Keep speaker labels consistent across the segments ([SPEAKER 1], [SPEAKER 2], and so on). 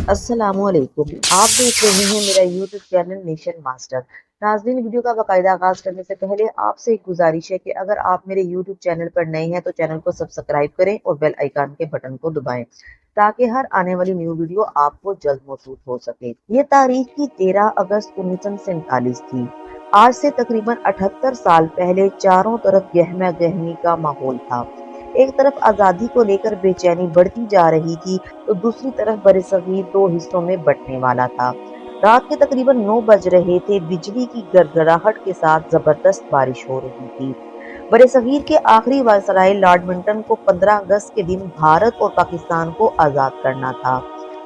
[SPEAKER 1] अस्सलाम वालेकुम। आप देख रहे हैं मेरा यूट्यूब चैनल नेशन मास्टर। नाज़रीन, वीडियो का बाकायदा आगाज करने से पहले आपसे एक गुजारिश है कि अगर आप मेरे यूट्यूब चैनल पर नए हैं तो चैनल को सब्सक्राइब करें और बेल आइकन के बटन को दबाएं ताकि हर आने वाली न्यू वीडियो आपको जल्द मौसूल हो सके। ये तारीख की 13 अगस्त 1947 थी। आज से तकरीबन 78 साल पहले चारों तरफ गहमा गहमी का माहौल था। एक तरफ आजादी को लेकर बेचैनी बढ़ती जा रही थी तो दूसरी तरफ बरसगीर दो हिस्सों में बंटने वाला था। रात के तकरीबन 9 बज रहे थे। बिजली की गड़गड़ाहट के साथ जबरदस्त बारिश हो रही थी। बरसगीर के आखिरी वायसराय लॉर्ड मिंटन को 15 अगस्त के दिन भारत और पाकिस्तान को आजाद करना था,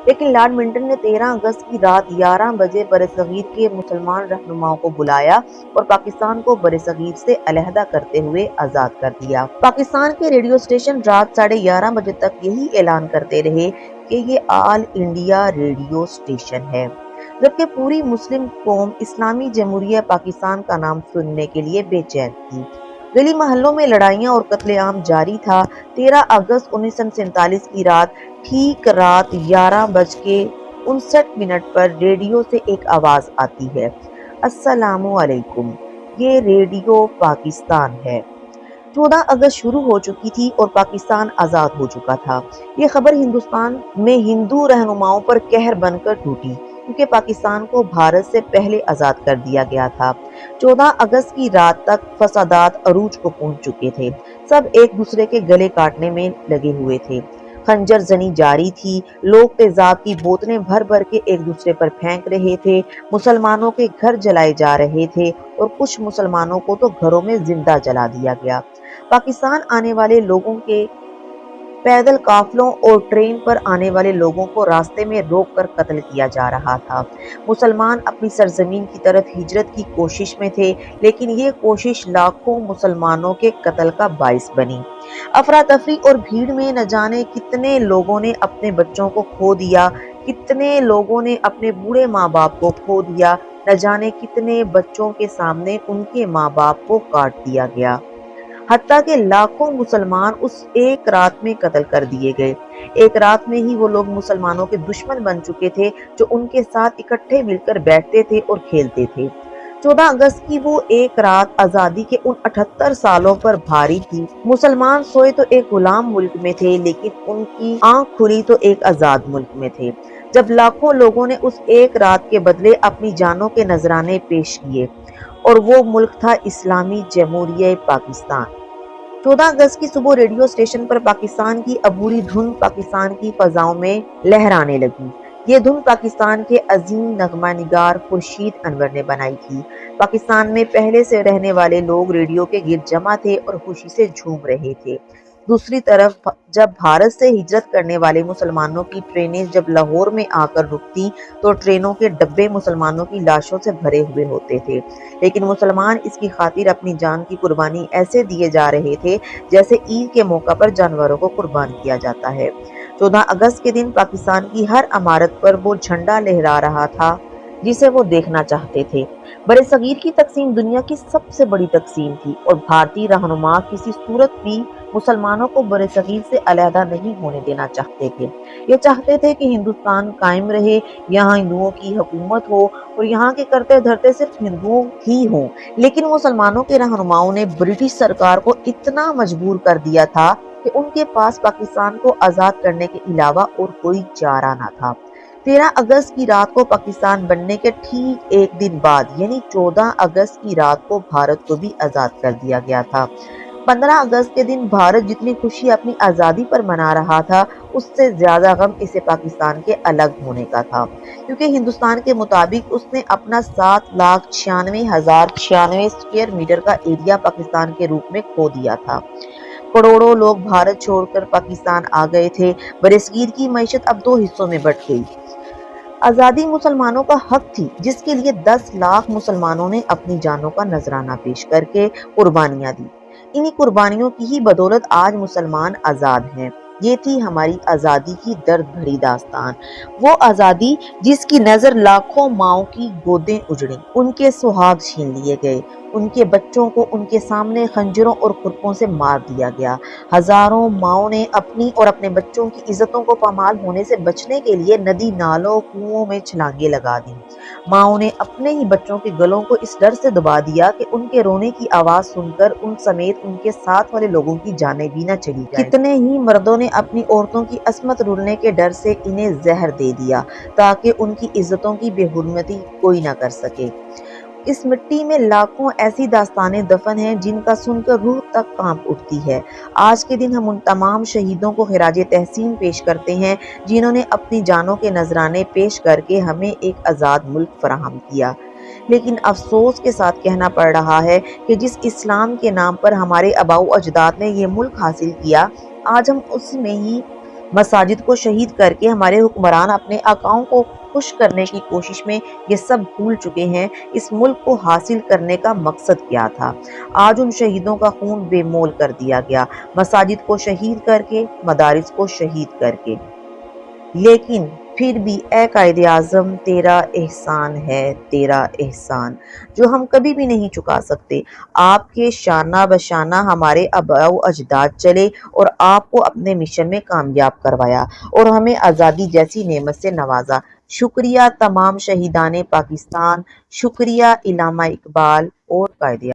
[SPEAKER 1] लेकिन लॉर्ड मिंटन ने 13 अगस्त की रात 11 बजे बरसगीर के मुसलमान रहनुमाओं को बुलाया और पाकिस्तान को बरसगीर से अलहदा करते हुए आजाद कर दिया। पाकिस्तान के रेडियो स्टेशन रात 11:30 बजे तक यही ऐलान करते रहे कि ये ऑल इंडिया रेडियो स्टेशन है, जबकि पूरी मुस्लिम कौम इस्लामी जमहूरिया पाकिस्तान का नाम सुनने के लिए बेचैन थी। गली मोहल्लों में लड़ाइयां और कत्लेआम जारी था। 13 अगस्त 1947 की रात ठीक रात 11:59 पर रेडियो से एक आवाज आती है, अस्सलामु अलैकुम, ये रेडियो पाकिस्तान है। 14 अगस्त शुरू हो चुकी थी और पाकिस्तान आजाद हो चुका था। ये खबर हिंदुस्तान में हिंदू रहनुमाओं पर कहर बनकर टूटी, क्योंकि पाकिस्तान को भारत से पहले आजाद कर दिया गया था। 14 अगस्त की रात तक फसादात अरूज को पहुंच चुके थे। सब एक दूसरे के गले काटने में लगे हुए थे। खंजर जनी जारी थी। लोग तेजाब की बोतलें भर भर के एक दूसरे पर फेंक रहे थे। मुसलमानों के घर जलाए जा रहे थे और कुछ मुसलमानों को तो घरों में जिंदा जला दिया गया। पाकिस्तान आने वाले लोगों के पैदल काफिलों और ट्रेन पर आने वाले लोगों को रास्ते में रोक कर कत्ल किया जा रहा था। मुसलमान अपनी सरजमीन की तरफ हिजरत की कोशिश में थे, लेकिन ये कोशिश लाखों मुसलमानों के कत्ल का बाइस बनी। अफरा तफरी और भीड़ में न जाने कितने लोगों ने अपने बच्चों को खो दिया, कितने लोगों ने अपने बूढ़े माँ बाप को खो दिया, न जाने कितने बच्चों के सामने उनके माँ बाप को काट दिया गया। हत्ता के लाखों मुसलमान उस एक रात में कत्ल कर दिए गए। एक रात में ही वो लोग मुसलमानों के दुश्मन बन चुके थे जो उनके साथ इकट्ठे मिलकर बैठते थे और खेलते थे। 14 अगस्त की वो एक रात आजादी के उन 78 सालों पर भारी थी। मुसलमान सोए तो एक गुलाम मुल्क में थे, लेकिन उनकी आंख खुली तो एक आजाद मुल्क में थे। जब लाखों लोगों ने उस एक रात के बदले अपनी जानों के नजराने पेश किए, और वो मुल्क था इस्लामी जमहूरिया पाकिस्तान। 14 अगस्त की सुबह रेडियो स्टेशन पर पाकिस्तान की अबूरी धुन पाकिस्तान की फजाओं में लहराने लगी। ये धुन पाकिस्तान के अजीम नगमा निगार खुर्शीद अनवर ने बनाई थी। पाकिस्तान में पहले से रहने वाले लोग रेडियो के गिर्द जमा थे और खुशी से झूम रहे थे। दूसरी तरफ जब भारत से हिजरत करने वाले मुसलमानों की ट्रेनें जब लाहौर में आकर रुकती तो ट्रेनों के डब्बे मुसलमानों की लाशों से भरे हुए होते थे, लेकिन मुसलमान इसकी खातिर अपनी जान की कुर्बानी ऐसे दिए जा रहे थे जैसे ईद के मौका पर जानवरों को कुर्बान किया जाता है। 14 अगस्त के दिन पाकिस्तान की हर इमारत पर वो झंडा लहरा रहा था जिसे वो देखना चाहते थे। बरसगीर की तकसीम दुनिया की सबसे बड़ी तकसीम थी और भारतीय रहनुमा किसी सूरत भी मुसलमानों को बरसगीर से अलहदा नहीं होने देना चाहते थे। ये चाहते थे कि हिंदुस्तान कायम रहे, यहाँ हिंदुओं की हुकूमत हो और यहाँ के करते धरते सिर्फ हिंदुओं ही हों। लेकिन मुसलमानों के रहनुमाओं ने ब्रिटिश सरकार को इतना मजबूर कर दिया था कि उनके पास पाकिस्तान को आजाद करने के अलावा और कोई चारा न था। 13 अगस्त की रात को पाकिस्तान बनने के ठीक एक दिन बाद यानी 14 अगस्त की रात को भारत को भी आजाद कर दिया गया था। 15 अगस्त के दिन भारत जितनी खुशी अपनी आजादी पर मना रहा था, उससे ज्यादा गम इसे पाकिस्तान के अलग होने का था, क्योंकि हिंदुस्तान के मुताबिक उसने अपना 7,96,096 स्क्वायर मीटर का एरिया पाकिस्तान के रूप में खो दिया था। करोड़ों लोग भारत छोड़कर पाकिस्तान आ गए थे। बरसगीर की मईशत अब दो हिस्सों में बट गई। आजादी मुसलमानों का हक थी, जिसके लिए 10 लाख मुसलमानों ने अपनी जानों का नजराना पेश करके कुर्बानियां दी। इन्हीं कुर्बानियों की ही बदौलत आज मुसलमान आजाद हैं। یہ تھی ہماری آزادی کی درد بھری داستان، وہ آزادی جس کی نظر لاکھوں ماؤں کی گودیں اجڑیں، ان کے سہاگ چھین لیے گئے، ان کے بچوں کو ان کے سامنے خنجروں اور کھرپوں سے مار دیا گیا۔ ہزاروں ماؤں نے اپنی اور اپنے بچوں کی عزتوں کو پامال ہونے سے بچنے کے لیے ندی نالوں کنووں میں چھلانگیں لگا دیں۔ ماؤں نے اپنے ہی بچوں کے گلوں کو اس ڈر سے دبا دیا کہ ان کے رونے کی آواز سن کر ان سمیت ان کے ساتھ والے لوگوں کی جانیں بھی نہ چلی جائیں۔ کتنے ہی مردوں نے اپنی عورتوں کی عصمت رولنے کے ڈر سے انہیں زہر دے دیا تاکہ ان کی عزتوں کی بے حرمتی کوئی نہ کر سکے۔ اس مٹی میں لاکھوں ایسی داستانیں دفن ہیں جن کا سن کر روح تک کانپ اٹھتی ہے۔ آج کے دن ہم ان تمام شہیدوں کو خراج تحسین پیش کرتے ہیں جنہوں نے اپنی جانوں کے نذرانے پیش کر کے ہمیں ایک آزاد ملک فراہم کیا۔ لیکن افسوس کے ساتھ کہنا پڑ رہا ہے کہ جس اسلام کے نام پر ہمارے آباء و اجداد نے یہ ملک حاصل کیا، آج ہم اس میں ہی مساجد کو شہید کر کے ہمارے حکمران اپنے آقاؤں کو خوش کرنے کی کوشش میں یہ سب بھول چکے ہیں۔ اس ملک کو حاصل کرنے کا مقصد کیا تھا؟ آج ان شہیدوں کا خون بے مول کر دیا گیا، مساجد کو شہید کر کے، مدارس کو شہید کر کے۔ لیکن پھر بھی اے قائد اعظم، تیرا احسان ہے، تیرا احسان جو ہم کبھی بھی نہیں چکا سکتے۔ آپ کے شانہ بشانہ ہمارے آباء و اجداد چلے اور آپ کو اپنے مشن میں کامیاب کروایا اور ہمیں آزادی جیسی نعمت سے نوازا۔ شکریہ تمام شہیدان پاکستان، شکریہ علامہ اقبال اور قائد